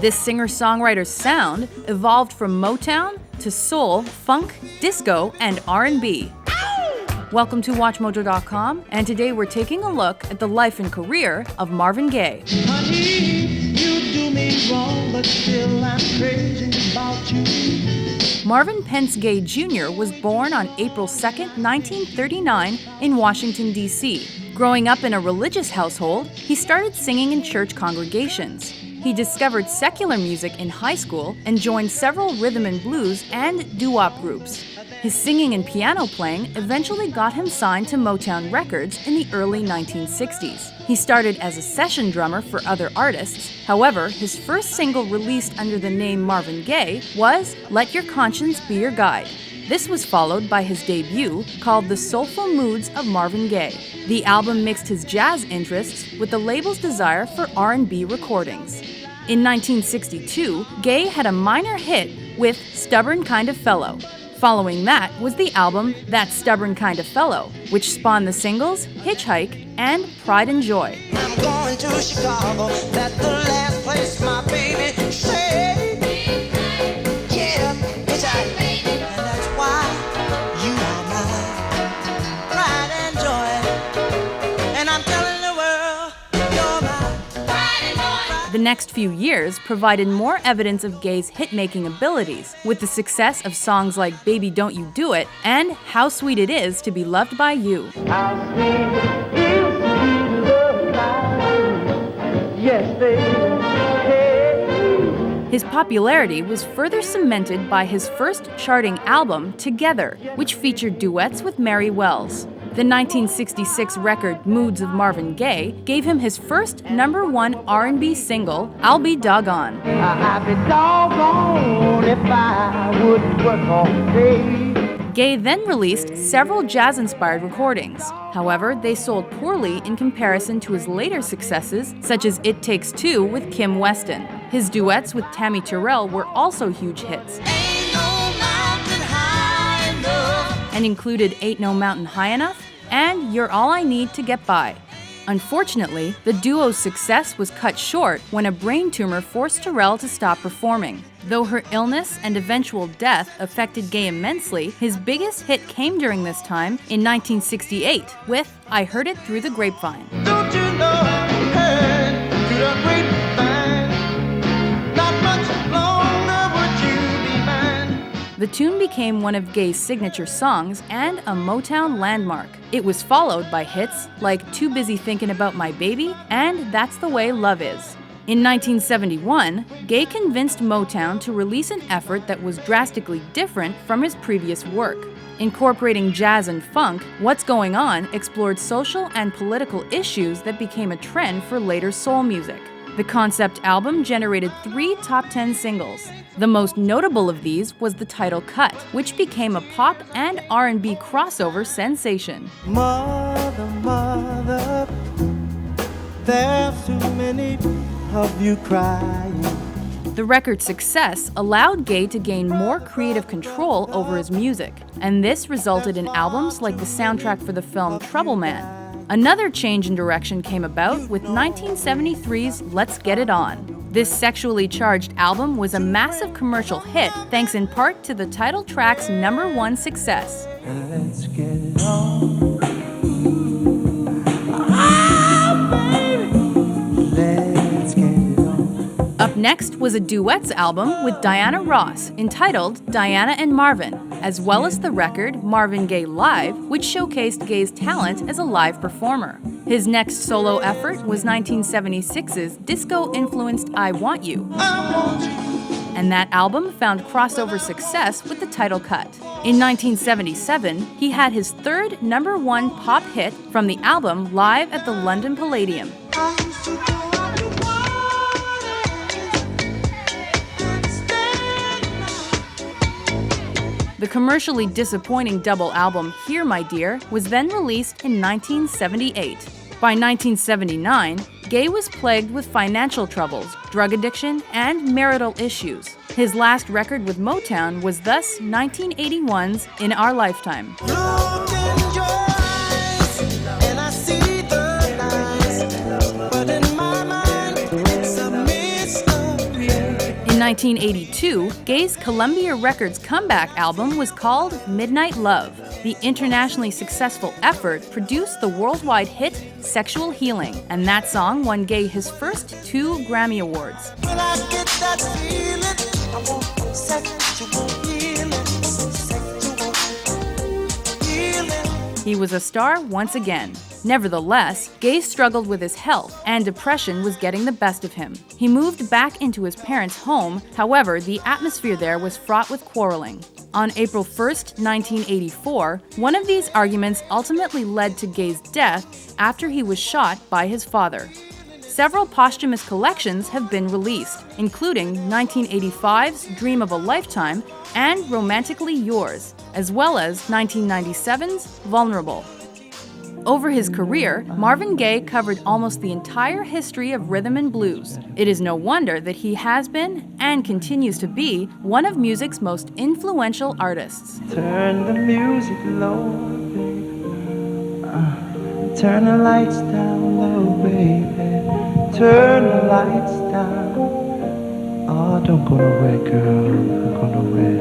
This singer-songwriter's sound evolved from Motown to soul, funk, disco, and R&B. Welcome to WatchMojo.com, and today we're taking a look at the life and career of Marvin Gaye. Honey, you do me wrong, but still I'm crazy about you. Marvin Pence Gaye Jr. was born on April 2, 1939, in Washington, D.C. Growing up in a religious household, he started singing in church congregations. He discovered secular music in high school and joined several rhythm and blues and doo-wop groups. His singing and piano playing eventually got him signed to Motown Records in the early 1960s. He started as a session drummer for other artists. However, his first single released under the name Marvin Gaye was Let Your Conscience Be Your Guide. This was followed by his debut called The Soulful Moods of Marvin Gaye. The album mixed his jazz interests with the label's desire for R&B recordings. In 1962, Gaye had a minor hit with Stubborn Kind of Fellow. Following that was the album That Stubborn Kind of Fellow, which spawned the singles Hitchhike and Pride and Joy. I'm going to Chicago, that's the last place my baby said. Yeah, hitchhike, and that's why you are my pride and joy. And I'm telling the world, you're my pride and joy. The next few years provided more evidence of Gaye's hit-making abilities, with the success of songs like Baby Don't You Do It and How Sweet It Is to Be Loved by You. How sweet it is to be loved by you. Yes, baby. His popularity was further cemented by his first charting album, Together, which featured duets with Mary Wells. The 1966 record Moods of Marvin Gaye gave him his first #1 R&B single, I'll Be Doggone. I'd be doggone if I wouldn't work all day. Gaye then released several jazz-inspired recordings. However, they sold poorly in comparison to his later successes, such as It Takes Two with Kim Weston. His duets with Tammy Terrell were also huge hits, Ain't no mountain high enough. and included Ain't No Mountain High Enough and You're All I Need to Get By. Unfortunately, the duo's success was cut short when a brain tumor forced Terrell to stop performing. Though her illness and eventual death affected Gaye immensely, his biggest hit came during this time in 1968 with I Heard It Through the Grapevine. Don't you know I heard through the grapevine? Not much longer would you be mine. The tune became one of Gaye's signature songs and a Motown landmark. It was followed by hits like Too Busy Thinking About My Baby and That's the Way Love Is. In 1971, Gaye convinced Motown to release an effort that was drastically different from his previous work. Incorporating jazz and funk, What's Going On explored social and political issues that became a trend for later soul music. The concept album generated 3 top 10 singles. The most notable of these was the title cut, which became a pop and R&B crossover sensation. Mother, mother, there's too many of you crying. The record's success allowed Gaye to gain more creative control over his music, and this resulted in albums like the soundtrack for the film Trouble Man. Another change in direction came about with 1973's Let's Get It On. This sexually charged album was a massive commercial hit thanks in part to the title track's #1 success. And let's get it on. Up next was a duets album with Diana Ross entitled Diana and Marvin, as well as the record Marvin Gaye Live, which showcased Gaye's talent as a live performer. His next solo effort was 1976's disco-influenced I Want You, and that album found crossover success with the title cut. In 1977, he had his third #1 pop hit from the album Live at the London Palladium. The commercially disappointing double album Here My Dear was then released in 1978. By 1979, Gaye was plagued with financial troubles, drug addiction, and marital issues. His last record with Motown was thus 1981's In Our Lifetime. Look in your eyes, and I see the lies, but in my mind, it's a mystery. 1982, Gaye's Columbia Records comeback album was called Midnight Love. The internationally successful effort produced the worldwide hit Sexual Healing, and that song won Gaye his first 2 Grammy Awards. When I get that feeling, I want sexual healing, sexual healing. He was a star once again. Nevertheless, Gaye struggled with his health, and depression was getting the best of him. He moved back into his parents' home. However, the atmosphere there was fraught with quarreling. On April 1st, 1984, one of these arguments ultimately led to Gaye's death after he was shot by his father. Several posthumous collections have been released, including 1985's Dream of a Lifetime and Romantically Yours, as well as 1997's Vulnerable. Over his career, Marvin Gaye covered almost the entire history of rhythm and blues. It is no wonder that he has been, and continues to be, one of music's most influential artists. Turn the music low, baby. Turn the lights down low, baby. Turn the lights down. Oh, don't go nowhere, girl. Don't go nowhere.